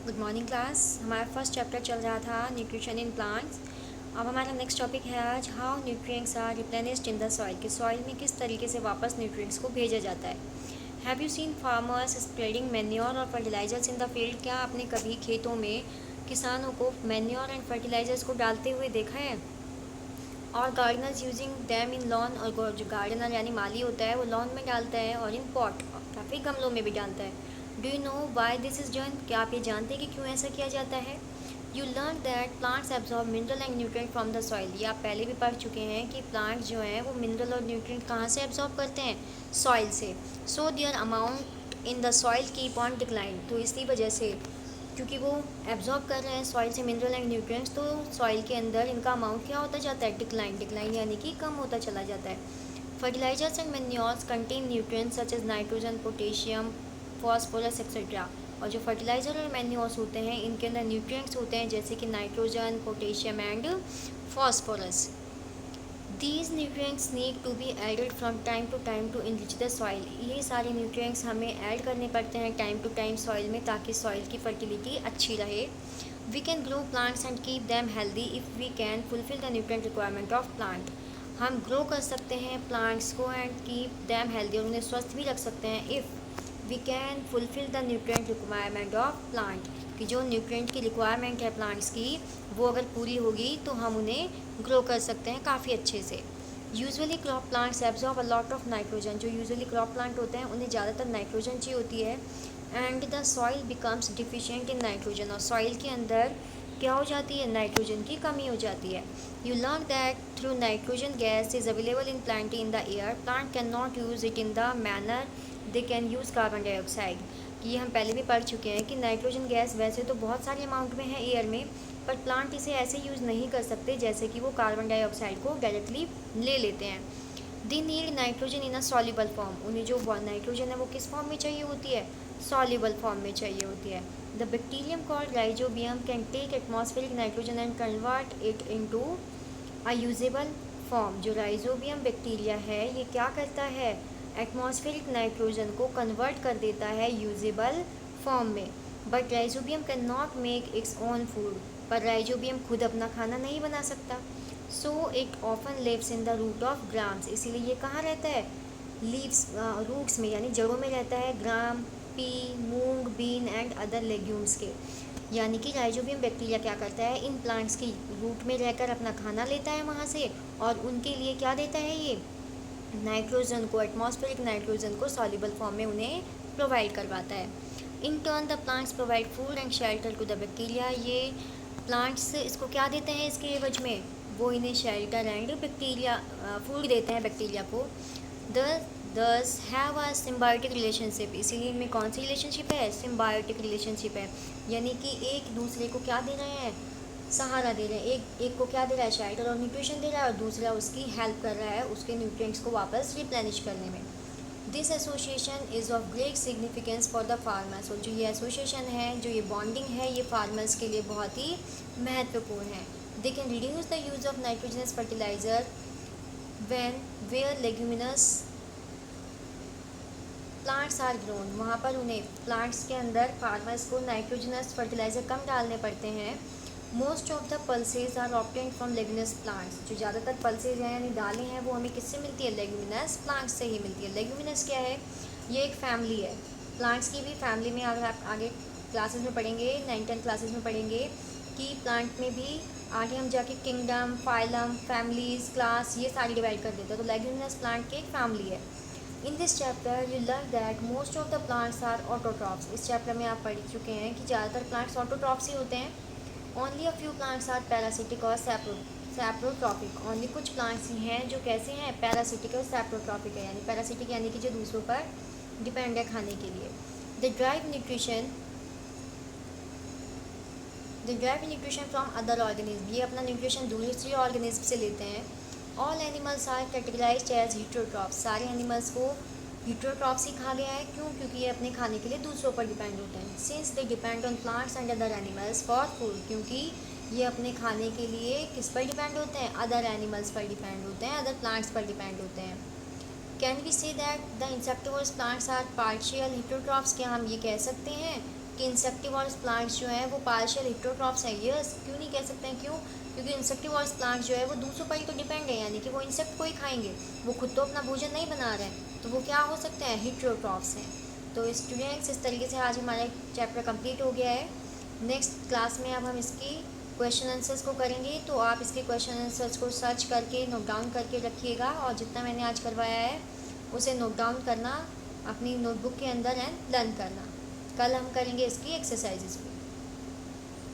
Good morning class. हमारा first chapter चल रहा था न्यूट्रिशन इन प्लांट्स। अब हमारा नेक्स्ट टॉपिक है आज how nutrients are replenished in the soil, कि सॉइल में किस तरीके से वापस न्यूट्रिएंट्स को भेजा जाता है। Have you seen farmers spreading manure और फर्टिलाइजर्स इन द फील्ड? क्या आपने कभी खेतों में किसानों को मैन्योर एंड फर्टिलाइजर्स को डालते हुए देखा है? और Gardner's using them in lawn, और जो गार्डनर यानी माली होता है वो लॉन में डालता है और इन पॉट काफ़ी गमलों में भी डालता है। Do you know why this is done? क्या आप ये जानते हैं कि क्यों ऐसा किया जाता है? You learn that plants absorb mineral and nutrient from the soil. ये आप पहले भी पढ़ चुके हैं कि प्लांट्स जो हैं वो मिनरल और न्यूट्रिएंट कहाँ से एब्जॉर्ब करते हैं? सॉइल से। So their amount in the soil keep on decline. तो इसी वजह से, क्योंकि वो एब्जॉर्ब कर रहे हैं सॉइल से मिनरल एंड न्यूट्रिएंट्स, तो सॉइल के अंदर इनका अमाउंट क्या होता जाता है? डिक्लाइन। डिक्लाइन यानी कि कम होता चला जाता है। Fertilisers and manures contain nutrients such as nitrogen, potassium, phosphorus etcetera. और जो फर्टिलाइजर और मैन्योर्स होते हैं इनके अंदर न्यूट्रिएंट्स होते हैं जैसे कि nitrogen, potassium and phosphorus. These nutrients need to be added from time to time to enrich the soil. ये सारे न्यूट्रिएंट्स हमें ऐड करने पड़ते हैं टाइम टू टाइम सॉइल में, ताकि सॉइल की फर्टिलिटी अच्छी रहे। We can grow plants and keep them healthy if we can fulfil the nutrient requirement of plant. हम ग्रो कर सकते हैं प्लांट्स को एंड कीप दैम हेल्दी, और उन्हें स्वस्थ भी रख सकते हैं if we can fulfil the nutrient requirement of plant. कि जो न्यूट्रिएंट की रिक्वायरमेंट है प्लांट्स की वो अगर पूरी होगी तो हम उन्हें ग्रो कर सकते हैं काफ़ी अच्छे से। Usually crop plants absorb a lot of nitrogen. जो यूजुअली क्रॉप प्लांट होते हैं उन्हें ज़्यादातर नाइट्रोजन चाहिए होती है। And the soil becomes deficient in nitrogen, और सॉइल के अंदर क्या हो जाती है? नाइट्रोजन की कमी हो जाती है। You learn that through nitrogen gas is available in plant in the air, plant can not use it in the manner they can use carbon dioxide. कि ये हम पहले भी पढ़ चुके हैं कि नाइट्रोजन गैस वैसे तो बहुत सारे अमाउंट में है एयर में, पर प्लांट इसे ऐसे यूज़ नहीं कर सकते जैसे कि वो कार्बन डाइऑक्साइड को डायरेक्टली ले लेते हैं। They need nitrogen in a soluble form. उन्हें जो नाइट्रोजन है वो किस फॉर्म में चाहिए होती है? सॉल्युबल फॉर्म में चाहिए होती है। The bacterium called rhizobium can take atmospheric nitrogen and convert it into a usable form. जो राइजोबियम बैक्टीरिया है ये क्या करता है? एटमॉस्फेरिक नाइट्रोजन को कन्वर्ट कर देता है यूजेबल फॉर्म में। But rhizobium can not make its own food. पर राइजोबियम खुद अपना खाना नहीं बना सकता। So it often lives in the root of grams. इसीलिए ये कहाँ रहता है? लीव्स, रूट्स में यानी जड़ों में रहता है। Gram, pea, moong, bean and other legumes के। यानी कि राइजोबियम बैक्टीरिया क्या करता है? इन प्लांट्स की रूट में रहकर अपना खाना लेता है वहाँ से, और उनके लिए क्या देता है? ये नाइट्रोजन को, एटमॉस्फेरिक नाइट्रोजन को सॉल्युबल फॉर्म में उन्हें प्रोवाइड करवाता है। In turn the plants provide food and shelter to the bacteria. ये प्लांट्स इसको क्या देते हैं इसके एवज में? वो इन्हें शेल्टर एंड बैक्टीरिया फूड देते हैं बैक्टीरिया को। दस हैव अ सिम्बायोटिक रिलेशनशिप। इसीलिए इनमें कौन सी रिलेशनशिप है? सिम्बायोटिक रिलेशनशिप है। यानी कि एक दूसरे को क्या दे रहे हैं? सहारा दे रहे हैं। एक को क्या दे रहा है? शेल्टर और न्यूट्रिशन दे रहा है, और दूसरा उसकी हेल्प कर रहा है उसके न्यूट्रिएंट्स को वापस रिप्लेनिश करने में। This association is of great significance for the farmers. और जो ये एसोसिएशन है, जो ये बॉन्डिंग है, ये फार्मर्स के लिए बहुत ही महत्वपूर्ण है। They can reduce the use of nitrogenous fertiliser when where leguminous plants are grown. वहाँ पर उन्हें प्लांट्स के अंदर फार्मर्स को नाइट्रोजनस फर्टिलाइज़र कम डालने पड़ते हैं। Most of the pulses are obtained from leguminous plants. जो ज़्यादातर पल्सेज हैं यानी दालें हैं वो हमें किससे मिलती है? लेग्यूमिनस प्लांट्स से ही मिलती है। लेग्यूमिनस क्या है? ये एक फैमिली है। प्लांट्स की भी फैमिली में अगर आप आगे क्लासेस में पढ़ेंगे, 9-10 क्लासेस में पढ़ेंगे कि प्लांट में भी आगे हम जाके किंगडम, फाइलम, फैमिलीज, क्लास ये सारी डिवाइड कर देते हैं। तो लेग्यूमिनस प्लांट की एक फैमिली है। In this chapter you learn that most of the plants are autotrophs. इस चैप्टर में आप पढ़ चुके हैं कि ज़्यादातर प्लांट्स ऑटोट्रॉफ्स ही होते हैं। Only a few plants are parasitic और सैप्रोट्रॉपिक। ओनली कुछ प्लांट्स ही हैं जो कैसे हैं? पैरासिटिक और सैप्रोट्रॉपिक है। यानी पैरासिटिक यानी कि जो दूसरों पर डिपेंड है खाने के लिए। They derive nutrition from other organism. ये अपना न्यूट्रिशन दूसरे ऑर्गेनिज्म से लेते हैं। All animals are categorised as heterotrophs. सारे एनिमल्स को हीटरोट्रॉफ्स ही कहा गया है। क्यों? क्योंकि ये अपने खाने के लिए दूसरों पर डिपेंड होते हैं। Since they depend on plants and other animals for food. क्योंकि ये अपने खाने के लिए किस पर डिपेंड होते हैं? अदर एनिमल्स पर डिपेंड होते हैं, अदर प्लांट्स पर डिपेंड होते हैं। Can we say that the insectivorous plants are partial heterotrophs? क्या हम ये कह सकते हैं कि इंसेक्टिवोरस प्लांट्स जो हैं वो पार्शियल हेटेरोट्रॉफ्स हैं। यस, क्यों नहीं कह सकते हैं, क्यों? क्योंकि इंसेक्टिवोरस प्लांट्स जो है वो दूसरों पर ही तो डिपेंड है, यानी कि वो इंसेक्ट को ही खाएंगे, वो खुद तो अपना भोजन नहीं बना रहे हैं, तो वो क्या हो सकते हैं? हेटेरोट्रॉफ्स हैं। तो स्टूडेंट्स, इस तरीके से आज हमारा चैप्टर कंप्लीट हो गया है। नेक्स्ट क्लास में अब हम इसकी क्वेश्चन आंसर्स को करेंगे, तो आप इसके क्वेश्चन आंसर्स को सर्च करके नोट डाउन करके रखिएगा, और जितना मैंने आज करवाया है उसे नोट डाउन करना अपनी नोटबुक के अंदर एंड लर्न करना। कल हम करेंगे इसकी एक्सरसाइजेस भी।